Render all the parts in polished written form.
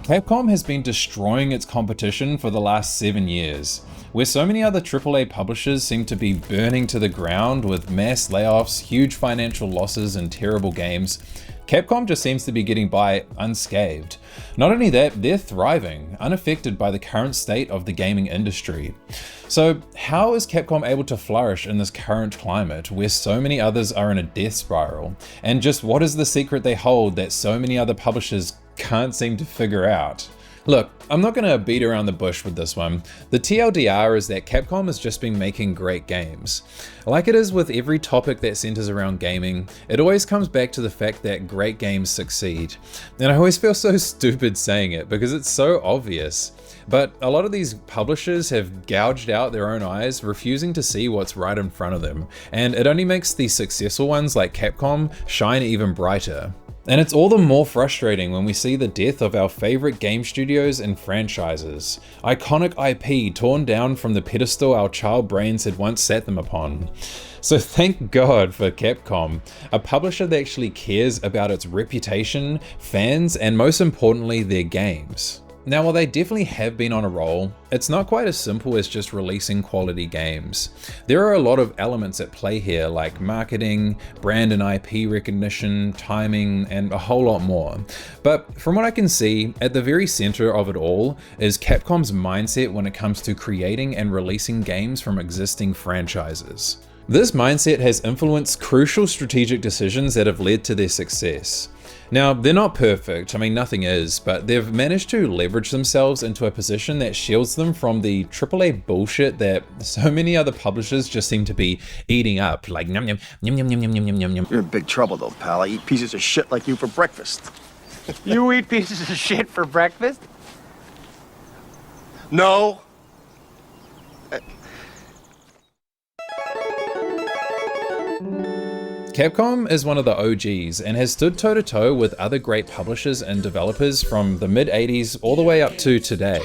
Capcom has been destroying its competition for the last 7 years. Where so many other AAA publishers seem to be burning to the ground with mass layoffs, huge financial losses, and terrible games, Capcom just seems to be getting by unscathed. Not only that, they're thriving, unaffected by the current state of the gaming industry. So how is Capcom able to flourish in this current climate where so many others are in a death spiral? And just what is the secret they hold that so many other publishers can't seem to figure out? Look, I'm not going to beat around the bush with this one. The TLDR is that Capcom has just been making great games. Like it is with every topic that centers around gaming, it always comes back to the fact that great games succeed. And I always feel so stupid saying it because it's so obvious. But a lot of these publishers have gouged out their own eyes, refusing to see what's right in front of them. And it only makes the successful ones like Capcom shine even brighter. And it's all the more frustrating when we see the death of our favorite game studios and franchises. Iconic IP torn down from the pedestal our child brains had once sat them upon. So thank God for Capcom, a publisher that actually cares about its reputation, fans, and most importantly, their games. Now, while they definitely have been on a roll, it's not quite as simple as just releasing quality games. There are a lot of elements at play here, like marketing, brand and IP recognition, timing, and a whole lot more. But from what I can see, at the very center of it all is Capcom's mindset when it comes to creating and releasing games from existing franchises. This mindset has influenced crucial strategic decisions that have led to their success. Now, they're not perfect, I mean nothing is, but they've managed to leverage themselves into a position that shields them from the AAA bullshit that so many other publishers just seem to be eating up, like yum yum yum yum yum yum yum yum yum. You're in big trouble though, pal. I eat pieces of shit like you for breakfast. You eat pieces of shit for breakfast? No. Capcom is one of the OGs and has stood toe-to-toe with other great publishers and developers from the mid-80s all the way up to today.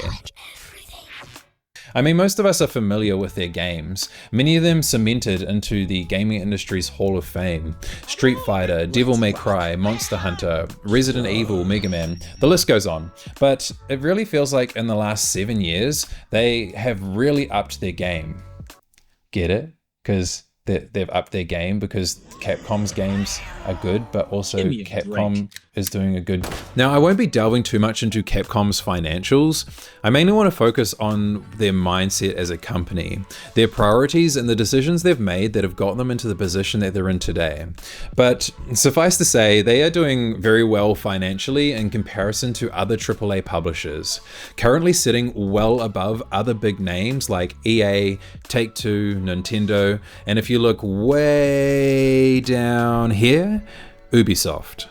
I mean, most of us are familiar with their games, many of them cemented into the gaming industry's Hall of Fame. Street Fighter, Devil May Cry, Monster Hunter, Resident Evil, Mega Man, the list goes on. But it really feels like in the last 7 years, they have really upped their game. Get it? Because they've upped their game because Capcom's games are good, but also Capcom is doing a good... Now, I won't be delving too much into Capcom's financials. I mainly want to focus on their mindset as a company, their priorities and the decisions they've made that have got them into the position that they're in today. But suffice to say, they are doing very well financially in comparison to other AAA publishers, currently sitting well above other big names like EA, Take-Two, Nintendo, and if you look way down here, Ubisoft.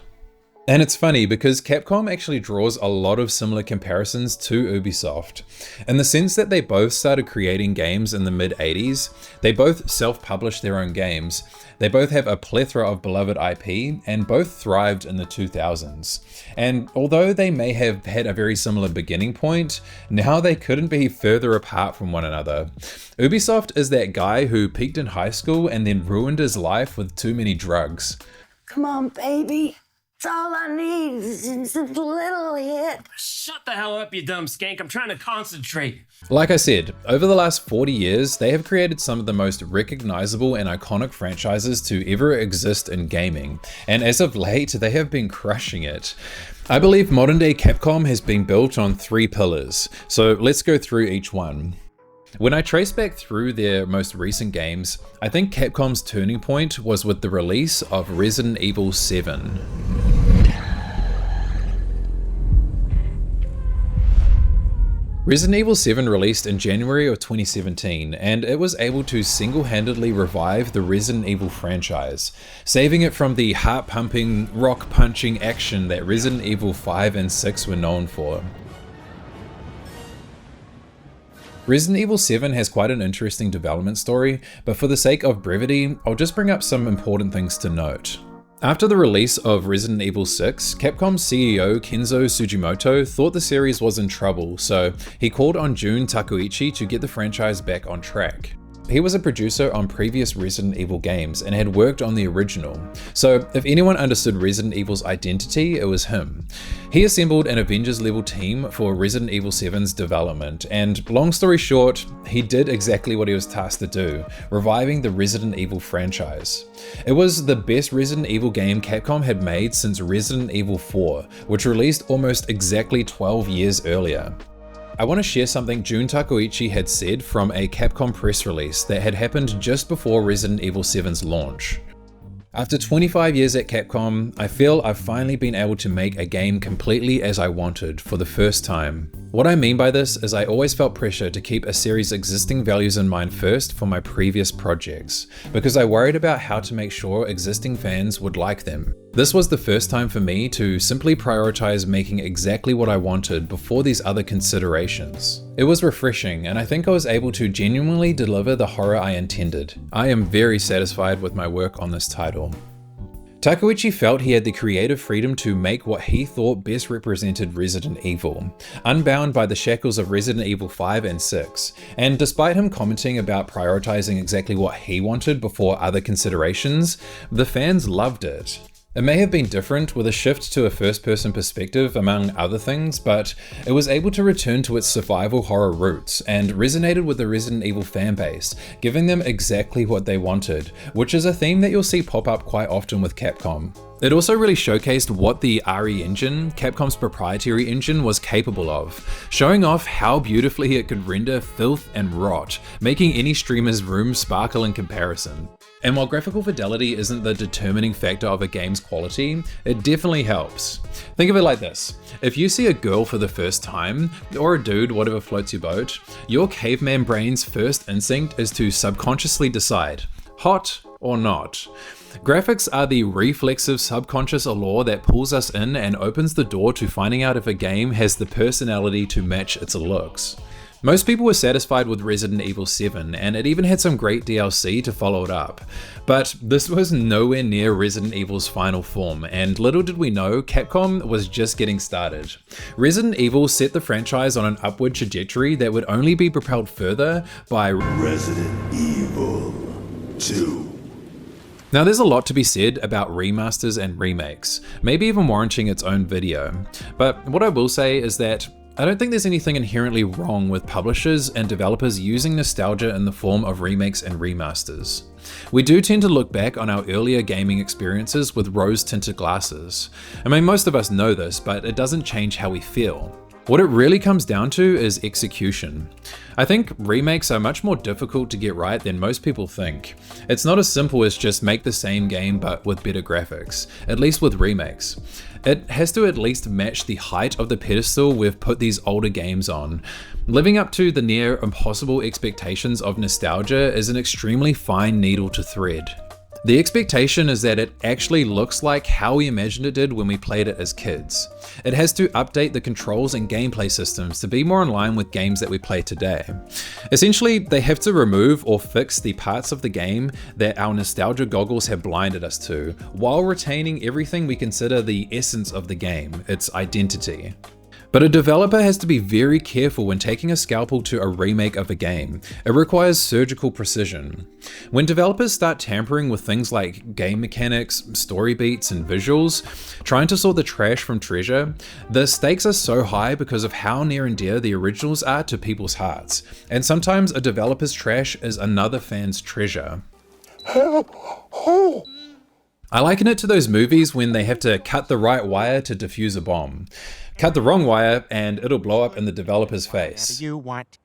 And it's funny because Capcom actually draws a lot of similar comparisons to Ubisoft, in the sense that they both started creating games in the mid-80s, they both self-published their own games, they both have a plethora of beloved IP, and both thrived in the 2000s. And although they may have had a very similar beginning point, now they couldn't be further apart from one another. Ubisoft is that guy who peaked in high school and then ruined his life with too many drugs. Come on, baby. That's all I need is just a little hit. Shut the hell up, you dumb skank. I'm trying to concentrate. Like I said, over the last 40 years, they have created some of the most recognizable and iconic franchises to ever exist in gaming. And as of late, they have been crushing it. I believe modern day Capcom has been built on 3 pillars. So let's go through each one. When I trace back through their most recent games, I think Capcom's turning point was with the release of Resident Evil 7. Resident Evil 7 released in January of 2017, and it was able to single-handedly revive the Resident Evil franchise, saving it from the heart-pumping, rock-punching action that Resident Evil 5 and 6 were known for. Resident Evil 7 has quite an interesting development story, but for the sake of brevity, I'll just bring up some important things to note. After the release of Resident Evil 6, Capcom's CEO Kenzo Sugimoto thought the series was in trouble, so he called on Jun Takeuchi to get the franchise back on track. he was a producer on previous Resident Evil games and had worked on the original. So if anyone understood Resident Evil's identity, it was him. He assembled an Avengers level team for Resident Evil 7's development, and long story short, he did exactly what he was tasked to do, reviving the Resident Evil franchise. It was the best Resident Evil game Capcom had made since Resident Evil 4, which released almost exactly 12 years earlier. I want to share something Jun Takeuchi had said from a Capcom press release that had happened just before Resident Evil 7's launch. After 25 years at Capcom, I feel I've finally been able to make a game completely as I wanted for the first time. What I mean by this is I always felt pressure to keep a series' existing values in mind first for my previous projects, because I worried about how to make sure existing fans would like them. This was the first time for me to simply prioritize making exactly what I wanted before these other considerations. It was refreshing, and I think I was able to genuinely deliver the horror I intended. I am very satisfied with my work on this title. Takeuchi felt he had the creative freedom to make what he thought best represented Resident Evil, unbound by the shackles of Resident Evil 5 and 6, and despite him commenting about prioritizing exactly what he wanted before other considerations, the fans loved it. It may have been different with a shift to a first-person perspective among other things, but it was able to return to its survival horror roots and resonated with the Resident Evil fanbase, giving them exactly what they wanted, which is a theme that you'll see pop up quite often with Capcom. It also really showcased what the RE engine, Capcom's proprietary engine, was capable of, showing off how beautifully it could render filth and rot, making any streamer's room sparkle in comparison. And while graphical fidelity isn't the determining factor of a game's quality, it definitely helps. Think of it like this. If you see a girl for the first time, or a dude, whatever floats your boat, your caveman brain's first instinct is to subconsciously decide, hot or not. Graphics are the reflexive subconscious allure that pulls us in and opens the door to finding out if a game has the personality to match its looks. Most people were satisfied with Resident Evil 7, and it even had some great DLC to follow it up. But this was nowhere near Resident Evil's final form, and little did we know, Capcom was just getting started. Resident Evil set the franchise on an upward trajectory that would only be propelled further by Resident Evil 2. Now there's a lot to be said about remasters and remakes, maybe even warranting its own video. But what I will say is that I don't think there's anything inherently wrong with publishers and developers using nostalgia in the form of remakes and remasters. We do tend to look back on our earlier gaming experiences with rose-tinted glasses. I mean, most of us know this, but it doesn't change how we feel. What it really comes down to is execution. I think remakes are much more difficult to get right than most people think. It's not as simple as just make the same game but with better graphics, at least with remakes. It has to at least match the height of the pedestal we've put these older games on. Living up to the near impossible expectations of nostalgia is an extremely fine needle to thread. The expectation is that it actually looks like how we imagined it did when we played it as kids. It has to update the controls and gameplay systems to be more in line with games that we play today. Essentially, they have to remove or fix the parts of the game that our nostalgia goggles have blinded us to, while retaining everything we consider the essence of the game, its identity. But a developer has to be very careful when taking a scalpel to a remake of a game. It requires surgical precision. When developers start tampering with things like game mechanics, story beats, and visuals, trying to sort the trash from treasure, the stakes are so high because of how near and dear the originals are to people's hearts. And sometimes a developer's trash is another fan's treasure. I liken it to those movies when they have to cut the right wire to defuse a bomb. Cut the wrong wire and it'll blow up in the developer's face. You want?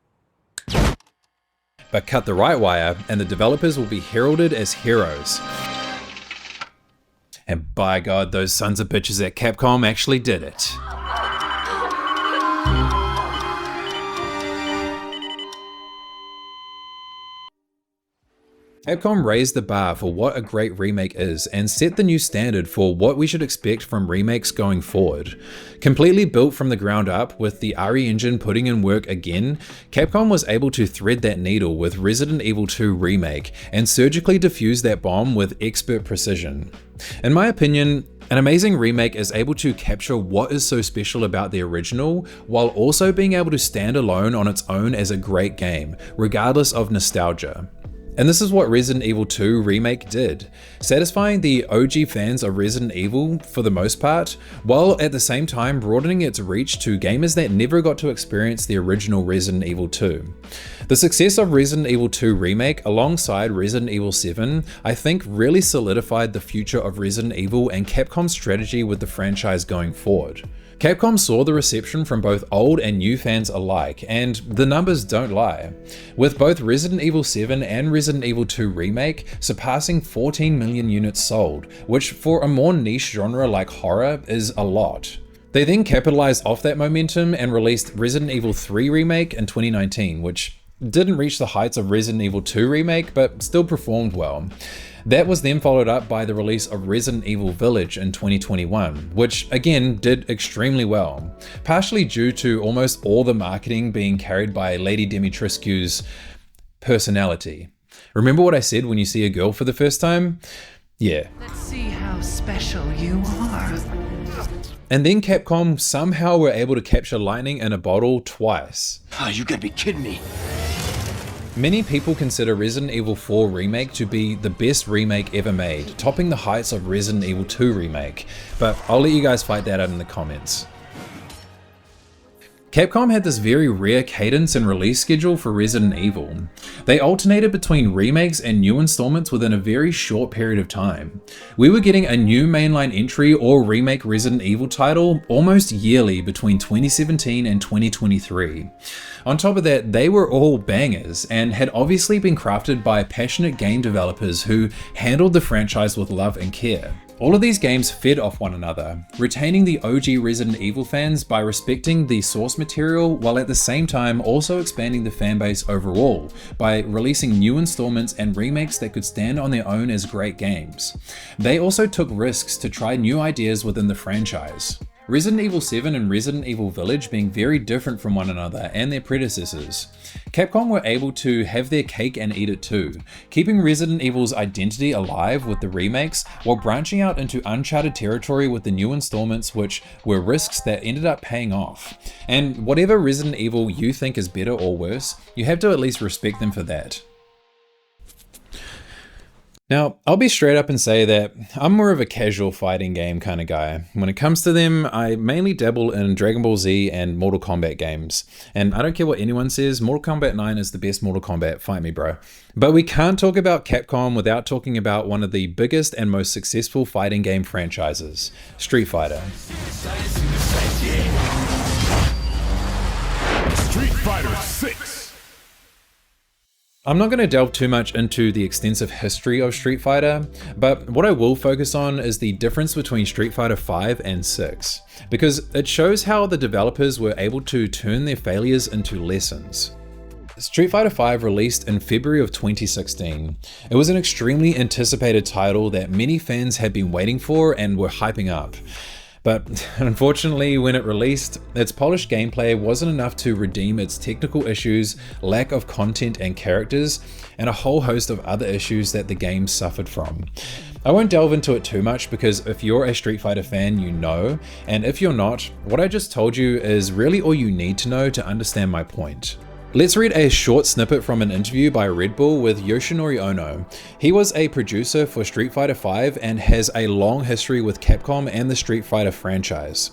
But cut the right wire and the developers will be heralded as heroes. And by God, those sons of bitches at Capcom actually did it. Capcom raised the bar for what a great remake is and set the new standard for what we should expect from remakes going forward. Completely built from the ground up with the RE engine putting in work again, Capcom was able to thread that needle with Resident Evil 2 Remake and surgically defuse that bomb with expert precision. In my opinion, an amazing remake is able to capture what is so special about the original while also being able to stand alone on its own as a great game, regardless of nostalgia. And this is what Resident Evil 2 Remake did, satisfying the OG fans of Resident Evil for the most part, while at the same time broadening its reach to gamers that never got to experience the original Resident Evil 2. The success of Resident Evil 2 Remake alongside Resident Evil 7, I think really solidified the future of Resident Evil and Capcom's strategy with the franchise going forward. Capcom saw the reception from both old and new fans alike, and the numbers don't lie, with both Resident Evil 7 and Resident Evil 2 Remake surpassing 14 million units sold, which for a more niche genre like horror is a lot. They then capitalized off that momentum and released Resident Evil 3 Remake in 2019, which didn't reach the heights of Resident Evil 2 Remake, but still performed well. That was then followed up by the release of Resident Evil Village in 2021, which again did extremely well, partially due to almost all the marketing being carried by Lady Dimitrescu's personality. Remember what I said when you see a girl for the first time? Yeah. Let's see how special you are. And then Capcom somehow were able to capture lightning in a bottle twice. Oh, you gotta be kidding me. Many people consider Resident Evil 4 Remake to be the best remake ever made, topping the heights of Resident Evil 2 Remake, but I'll let you guys fight that out in the comments. Capcom had this very rare cadence and release schedule for Resident Evil. They alternated between remakes and new installments within a very short period of time. We were getting a new mainline entry or remake Resident Evil title almost yearly between 2017 and 2023. On top of that, they were all bangers and had obviously been crafted by passionate game developers who handled the franchise with love and care. All of these games fed off one another, retaining the OG Resident Evil fans by respecting the source material while at the same time also expanding the fanbase overall by releasing new installments and remakes that could stand on their own as great games. They also took risks to try new ideas within the franchise. Resident Evil 7 and Resident Evil Village being very different from one another and their predecessors. Capcom were able to have their cake and eat it too, keeping Resident Evil's identity alive with the remakes while branching out into uncharted territory with the new installments, which were risks that ended up paying off. And whatever Resident Evil you think is better or worse, you have to at least respect them for that. Now, I'll be straight up and say that I'm more of a casual fighting game kind of guy. When it comes to them, I mainly dabble in Dragon Ball Z and Mortal Kombat games. And I don't care what anyone says, Mortal Kombat 9 is the best Mortal Kombat, fight me bro. But we can't talk about Capcom without talking about one of the biggest and most successful fighting game franchises, Street Fighter. Street Fighter 6. I'm not going to delve too much into the extensive history of Street Fighter, but what I will focus on is the difference between Street Fighter 5 and 6, because it shows how the developers were able to turn their failures into lessons. Street Fighter 5 released in February of 2016. It was an extremely anticipated title that many fans had been waiting for and were hyping up. But unfortunately, when it released, its polished gameplay wasn't enough to redeem its technical issues, lack of content and characters, and a whole host of other issues that the game suffered from. I won't delve into it too much because if you're a Street Fighter fan, you know, and if you're not, what I just told you is really all you need to know to understand my point. Let's read a short snippet from an interview by Red Bull with Yoshinori Ono. He was a producer for Street Fighter V and has a long history with Capcom and the Street Fighter franchise.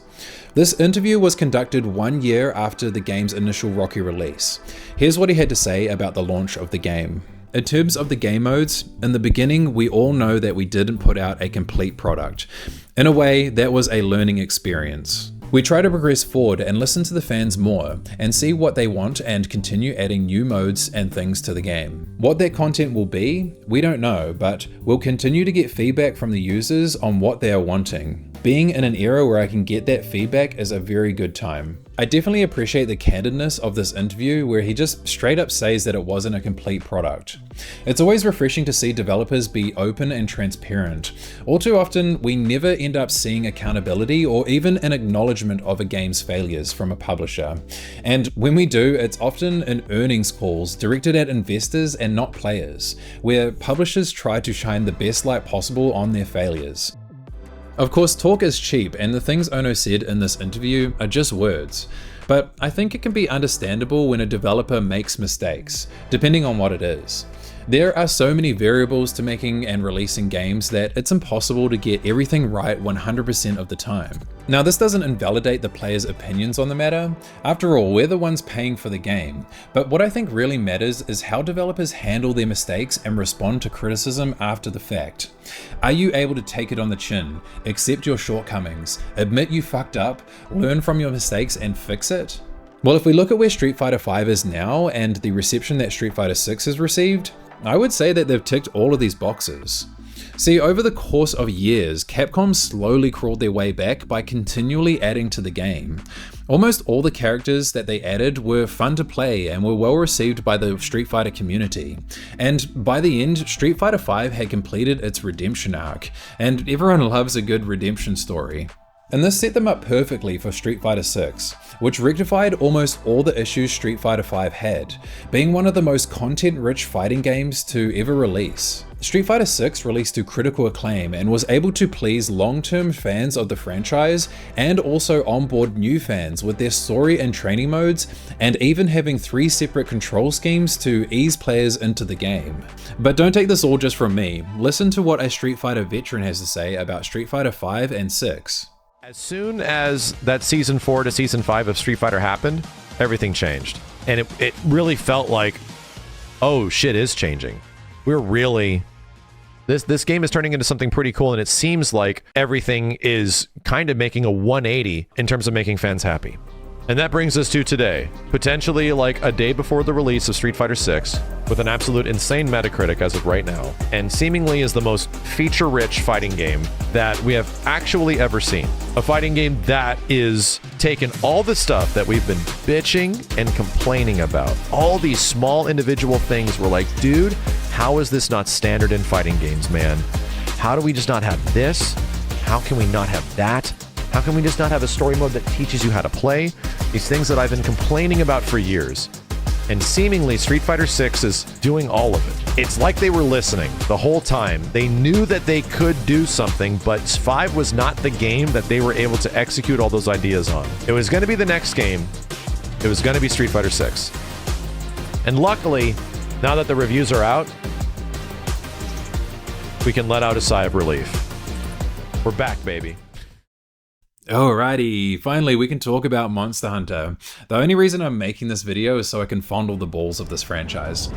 This interview was conducted 1 year after the game's initial rocky release. Here's what he had to say about the launch of the game. In terms of the game modes, in the beginning we all know that we didn't put out a complete product. In a way, that was a learning experience. We try to progress forward and listen to the fans more and see what they want and continue adding new modes and things to the game. What that content will be, we don't know, but we'll continue to get feedback from the users on what they are wanting. Being in an era where I can get that feedback is a very good time. I definitely appreciate the candidness of this interview where he just straight up says that it wasn't a complete product. It's always refreshing to see developers be open and transparent. All too often, we never end up seeing accountability or even an acknowledgement of a game's failures from a publisher. And when we do, it's often in earnings calls directed at investors and not players, where publishers try to shine the best light possible on their failures. Of course, talk is cheap, and the things Ono said in this interview are just words. But I think it can be understandable when a developer makes mistakes, depending on what it is. There are so many variables to making and releasing games that it's impossible to get everything right 100% of the time. Now, this doesn't invalidate the players' opinions on the matter. After all, we're the ones paying for the game. But what I think really matters is how developers handle their mistakes and respond to criticism after the fact. Are you able to take it on the chin, accept your shortcomings, admit you fucked up, learn from your mistakes and fix it? Well, if we look at where Street Fighter V is now and the reception that Street Fighter VI has received, I would say that they've ticked all of these boxes. See, over the course of years, Capcom slowly crawled their way back by continually adding to the game. Almost all the characters that they added were fun to play and were well received by the Street Fighter community. And by the end, Street Fighter V had completed its redemption arc, and everyone loves a good redemption story. And this set them up perfectly for Street Fighter VI, which rectified almost all the issues Street Fighter V had, being one of the most content-rich fighting games to ever release. Street Fighter VI released to critical acclaim and was able to please long-term fans of the franchise and also onboard new fans with their story and training modes, and even having 3 separate control schemes to ease players into the game. But don't take this all just from me. Listen to what a Street Fighter veteran has to say about Street Fighter V and VI. As soon as that Season 4 to Season 5 of Street Fighter happened, everything changed. And it really felt like, oh, shit is changing. We're really... This game is turning into something pretty cool, and it seems like everything is kind of making a 180 in terms of making fans happy. And that brings us to today, potentially like a day before the release of Street Fighter VI, with an absolute insane Metacritic as of right now, and seemingly is the most feature-rich fighting game that we have actually ever seen. A fighting game that is taken all the stuff that we've been bitching and complaining about. All these small individual things we're like, dude, how is this not standard in fighting games, man? How do we just not have this? How can we not have that? How can we just not have a story mode that teaches you how to play? These things that I've been complaining about for years. And seemingly Street Fighter VI is doing all of it. It's like they were listening the whole time. They knew that they could do something, but 5 was not the game that they were able to execute all those ideas on. It was going to be the next game. It was going to be Street Fighter VI. And luckily, now that the reviews are out, we can let out a sigh of relief. We're back, baby. Alrighty, finally we can talk about Monster Hunter. The only reason I'm making this video is so I can fondle the balls of this franchise.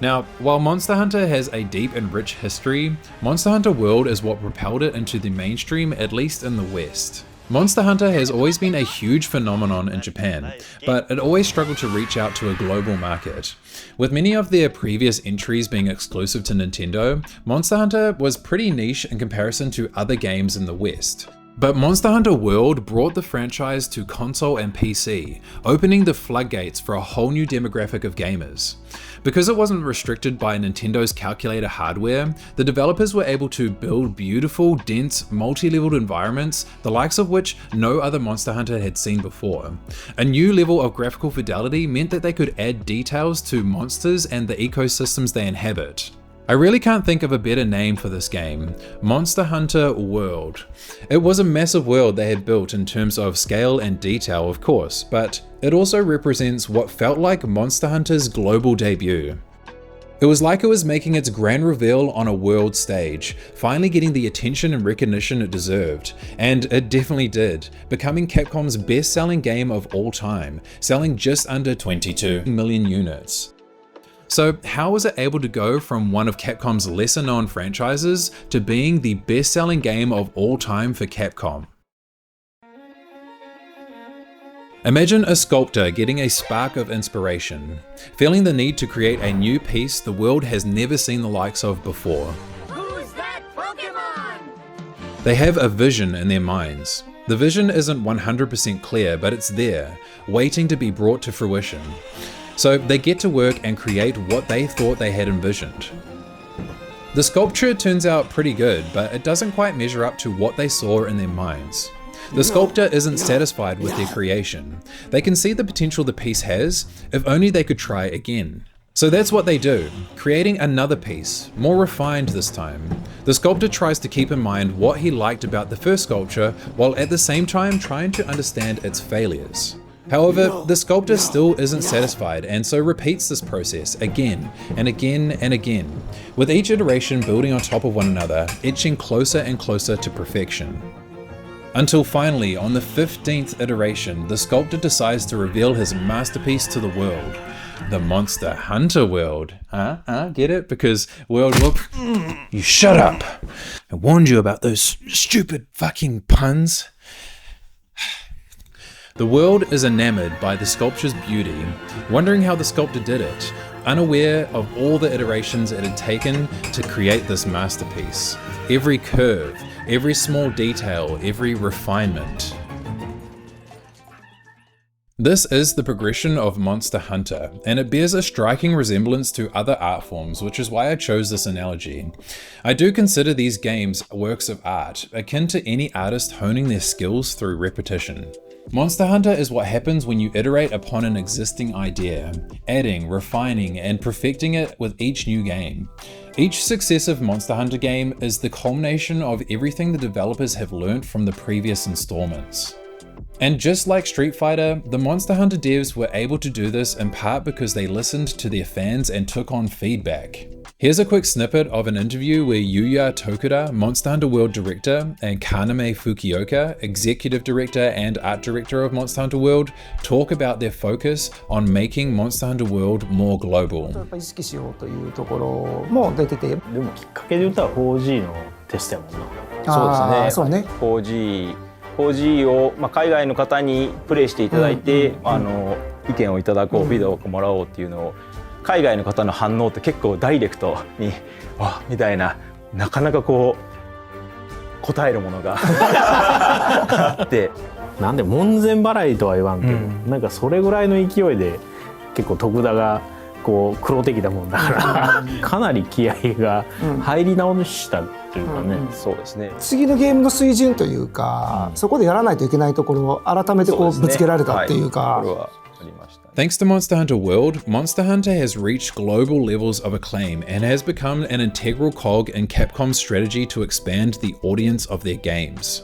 Now, while Monster Hunter has a deep and rich history, Monster Hunter World is what propelled it into the mainstream, at least in the West. Monster Hunter has always been a huge phenomenon in Japan, but it always struggled to reach out to a global market. With many of their previous entries being exclusive to Nintendo, Monster Hunter was pretty niche in comparison to other games in the West. But Monster Hunter World brought the franchise to console and PC, opening the floodgates for a whole new demographic of gamers. Because it wasn't restricted by Nintendo's calculator hardware, the developers were able to build beautiful, dense, multi-leveled environments, the likes of which no other Monster Hunter had seen before. A new level of graphical fidelity meant that they could add details to monsters and the ecosystems they inhabit. I really can't think of a better name for this game, Monster Hunter World. It was a massive world they had built in terms of scale and detail, of course, but it also represents what felt like Monster Hunter's global debut. It was like it was making its grand reveal on a world stage, finally getting the attention and recognition it deserved, and it definitely did, becoming Capcom's best-selling game of all time, selling just under 22 million units. So how was it able to go from one of Capcom's lesser known franchises to being the best-selling game of all time for Capcom? Imagine a sculptor getting a spark of inspiration, feeling the need to create a new piece the world has never seen the likes of before. Who's that Pokemon? They have a vision in their minds. The vision isn't 100% clear, but it's there, waiting to be brought to fruition. So they get to work and create what they thought they had envisioned. The sculpture turns out pretty good, but it doesn't quite measure up to what they saw in their minds. The sculptor isn't satisfied with their creation. They can see the potential the piece has, if only they could try again. So that's what they do, creating another piece, more refined this time. The sculptor tries to keep in mind what he liked about the first sculpture, while at the same time trying to understand its failures. However, the sculptor still isn't satisfied and so repeats this process again and again and again, with each iteration building on top of one another, etching closer and closer to perfection. Until finally, on the 15th iteration, the sculptor decides to reveal his masterpiece to the world. The Monster Hunter world. Get it? Because world whoop. You shut up. I warned you about those stupid fucking puns. The world is enamored by the sculpture's beauty, wondering how the sculptor did it, unaware of all the iterations it had taken to create this masterpiece. Every curve, every small detail, every refinement. This is the progression of Monster Hunter, and it bears a striking resemblance to other art forms, which is why I chose this analogy. I do consider these games works of art, akin to any artist honing their skills through repetition. Monster Hunter is what happens when you iterate upon an existing idea, adding, refining, and perfecting it with each new game. Each successive Monster Hunter game is the culmination of everything the developers have learned from the previous installments. And just like Street Fighter, the Monster Hunter devs were able to do this in part because they listened to their fans and took on feedback. Here's a quick snippet of an interview where Yuya Tokuda, Monster Hunter World Director, and Kaname Fukioka, Executive Director and Art Director of Monster Hunter World, talk about their focus on making Monster Hunter World more global. 意識しようというところも出てて、でもきっかけで言ったら 4G のテストやもんな。そうですね。4G を、海外の方にプレイしていただいて、意見をいただこう、フィードバックをもらおうっていうのを、海外の方の反応って結構ダイレクトにみたいな、なかなかこう答えるものがあってなんで門前払いとは言わんけど、なんかそれぐらいの勢いで結構徳田がこう黒的だもんだからかなり気合が入り直したというかね、そうですね。次のゲームの水準というか、そこでやらないといけないところを改めてこうぶつけられたっていうか。Thanks to Monster Hunter World, Monster Hunter has reached global levels of acclaim and has become an integral cog in Capcom's strategy to expand the audience of their games.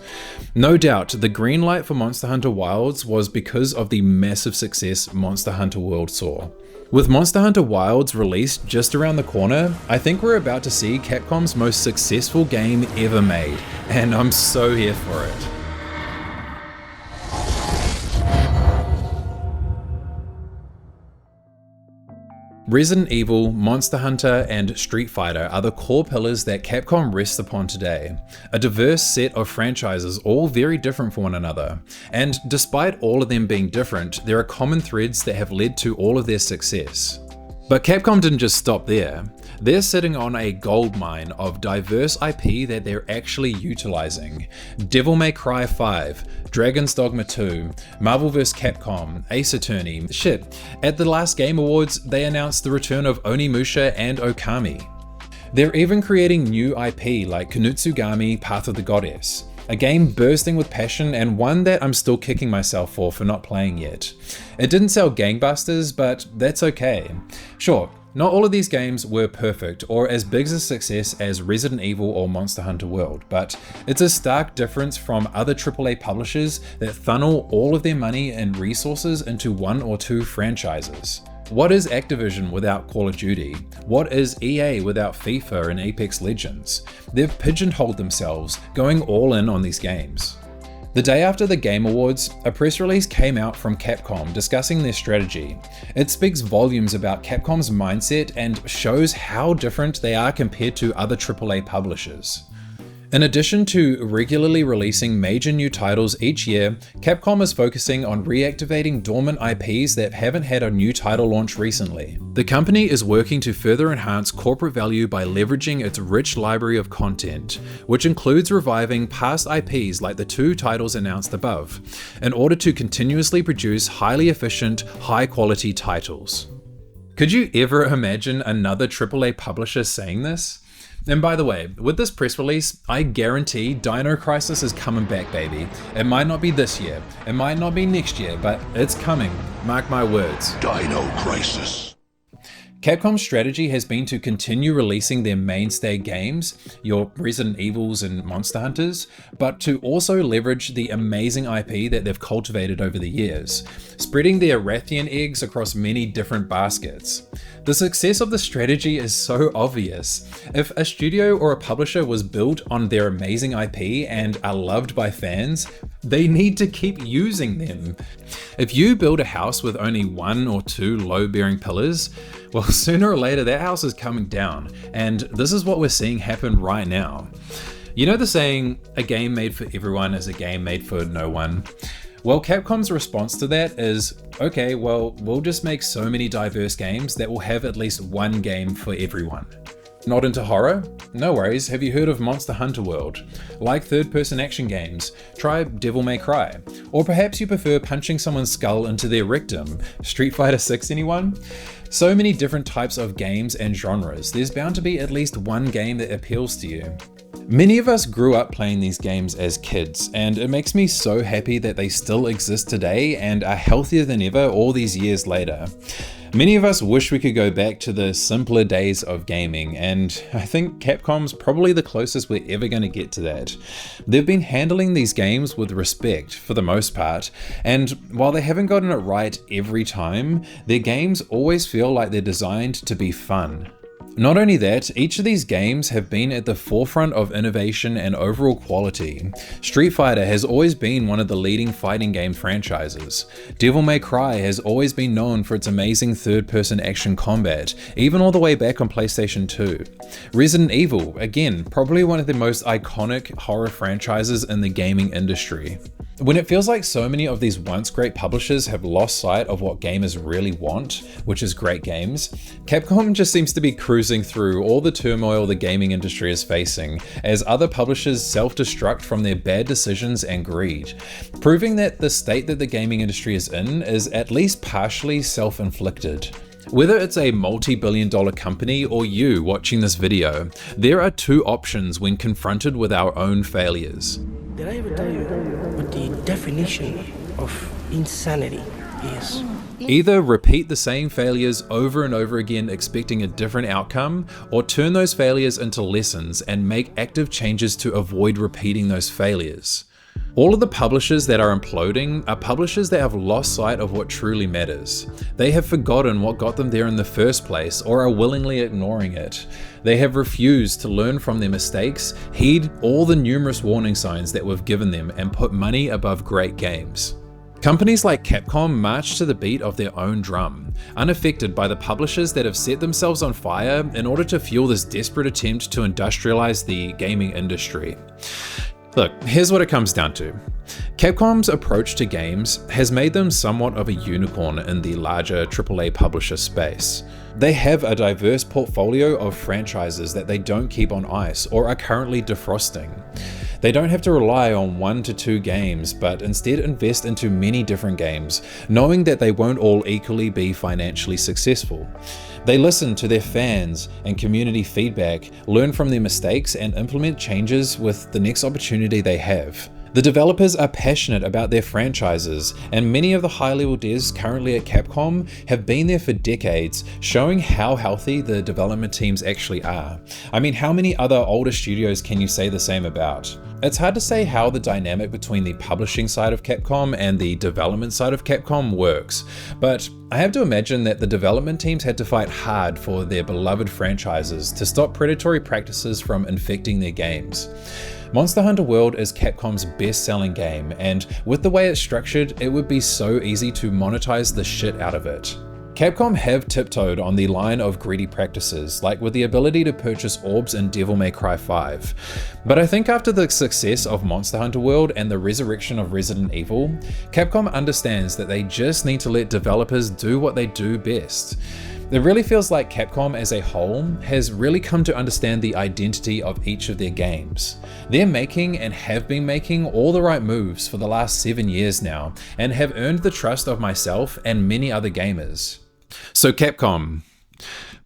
No doubt, the green light for Monster Hunter Wilds was because of the massive success Monster Hunter World saw. With Monster Hunter Wilds released just around the corner, I think we're about to see Capcom's most successful game ever made, and I'm so here for it. Resident Evil, Monster Hunter, and Street Fighter are the core pillars that Capcom rests upon today. A diverse set of franchises, all very different from one another. And despite all of them being different, there are common threads that have led to all of their success. But Capcom didn't just stop there. They're sitting on a goldmine of diverse IP that they're actually utilizing. Devil May Cry 5, Dragon's Dogma 2, Marvel vs. Capcom, Ace Attorney, shit. At the last Game Awards, they announced the return of Onimusha and Okami. They're even creating new IP like Kunutsugami Path of the Goddess, a game bursting with passion and one that I'm still kicking myself for not playing yet. It didn't sell gangbusters, but that's okay. Sure, not all of these games were perfect or as big a success as Resident Evil or Monster Hunter World, but it's a stark difference from other AAA publishers that funnel all of their money and resources into one or two franchises. What is Activision without Call of Duty? What is EA without FIFA and Apex Legends? They've pigeonholed themselves, going all in on these games. The day after the Game Awards, a press release came out from Capcom discussing their strategy. It speaks volumes about Capcom's mindset and shows how different they are compared to other AAA publishers. In addition to regularly releasing major new titles each year, Capcom is focusing on reactivating dormant IPs that haven't had a new title launch recently. The company is working to further enhance corporate value by leveraging its rich library of content, which includes reviving past IPs like the two titles announced above, in order to continuously produce highly efficient, high-quality titles. Could you ever imagine another AAA publisher saying this? And by the way, with this press release, I guarantee Dino Crisis is coming back, baby. It might not be this year, it might not be next year, but it's coming, mark my words. Dino Crisis. Capcom's strategy has been to continue releasing their mainstay games, your Resident Evils and Monster Hunters, but to also leverage the amazing IP that they've cultivated over the years, spreading their Rathian eggs across many different baskets. The success of the strategy is so obvious. If a studio or a publisher was built on their amazing IP and are loved by fans, they need to keep using them. If you build a house with only 1 or 2 load-bearing pillars, well, sooner or later that house is coming down, and this is what we're seeing happen right now. You know the saying, a game made for everyone is a game made for no one? Well, Capcom's response to that is, okay, well, we'll just make so many diverse games that will have at least one game for everyone. Not into horror? No worries, have you heard of Monster Hunter World? Like third-person action games? Try Devil May Cry. Or perhaps you prefer punching someone's skull into their rectum? Street Fighter 6 anyone? So many different types of games and genres, there's bound to be at least one game that appeals to you. Many of us grew up playing these games as kids, and it makes me so happy that they still exist today and are healthier than ever all these years later. Many of us wish we could go back to the simpler days of gaming, and I think Capcom's probably the closest we're ever going to get to that. They've been handling these games with respect for the most part, and while they haven't gotten it right every time, their games always feel like they're designed to be fun. Not only that, each of these games have been at the forefront of innovation and overall quality. Street Fighter has always been one of the leading fighting game franchises. Devil May Cry has always been known for its amazing third-person action combat, even all the way back on PlayStation 2. Resident Evil, again, probably one of the most iconic horror franchises in the gaming industry. When it feels like so many of these once great publishers have lost sight of what gamers really want, which is great games, Capcom just seems to be cruising through all the turmoil the gaming industry is facing, as other publishers self-destruct from their bad decisions and greed, proving that the state that the gaming industry is in is at least partially self-inflicted. Whether it's a multi-billion-dollar company or you watching this video, there are two options when confronted with our own failures. Did I ever tell you what the definition of insanity is? Either repeat the same failures over and over again expecting a different outcome, or turn those failures into lessons and make active changes to avoid repeating those failures. All of the publishers that are imploding are publishers that have lost sight of what truly matters. They have forgotten what got them there in the first place or are willingly ignoring it. They have refused to learn from their mistakes, heed all the numerous warning signs that we've given them, and put money above great games. Companies like Capcom march to the beat of their own drum, unaffected by the publishers that have set themselves on fire in order to fuel this desperate attempt to industrialize the gaming industry. Look, here's what it comes down to. Capcom's approach to games has made them somewhat of a unicorn in the larger AAA publisher space. They have a diverse portfolio of franchises that they don't keep on ice or are currently defrosting. They don't have to rely on 1 to 2 games, but instead invest into many different games, knowing that they won't all equally be financially successful. They listen to their fans and community feedback, learn from their mistakes, and implement changes with the next opportunity they have. The developers are passionate about their franchises, and many of the high-level devs currently at Capcom have been there for decades, showing how healthy the development teams actually are. I mean, how many other older studios can you say the same about? It's hard to say how the dynamic between the publishing side of Capcom and the development side of Capcom works, but I have to imagine that the development teams had to fight hard for their beloved franchises to stop predatory practices from infecting their games. Monster Hunter World is Capcom's best-selling game, and with the way it's structured, it would be so easy to monetize the shit out of it. Capcom have tiptoed on the line of greedy practices, like with the ability to purchase orbs in Devil May Cry 5. But I think after the success of Monster Hunter World and the resurrection of Resident Evil, Capcom understands that they just need to let developers do what they do best. It really feels like Capcom as a whole has really come to understand the identity of each of their games. They're making and have been making all the right moves for the last 7 years now, and have earned the trust of myself and many other gamers. So Capcom,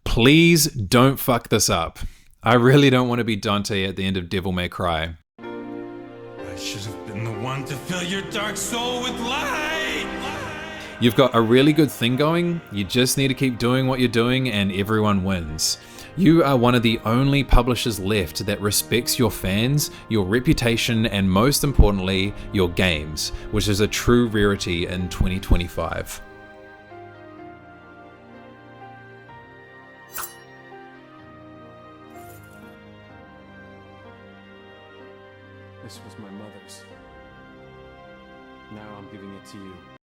please don't fuck this up. I really don't want to be Dante at the end of Devil May Cry. I should have been the one to fill your dark soul with light. You've got a really good thing going, you just need to keep doing what you're doing and everyone wins. You are one of the only publishers left that respects your fans, your reputation, and most importantly, your games, which is a true rarity in 2025. This was my mother's. Now I'm giving it to you.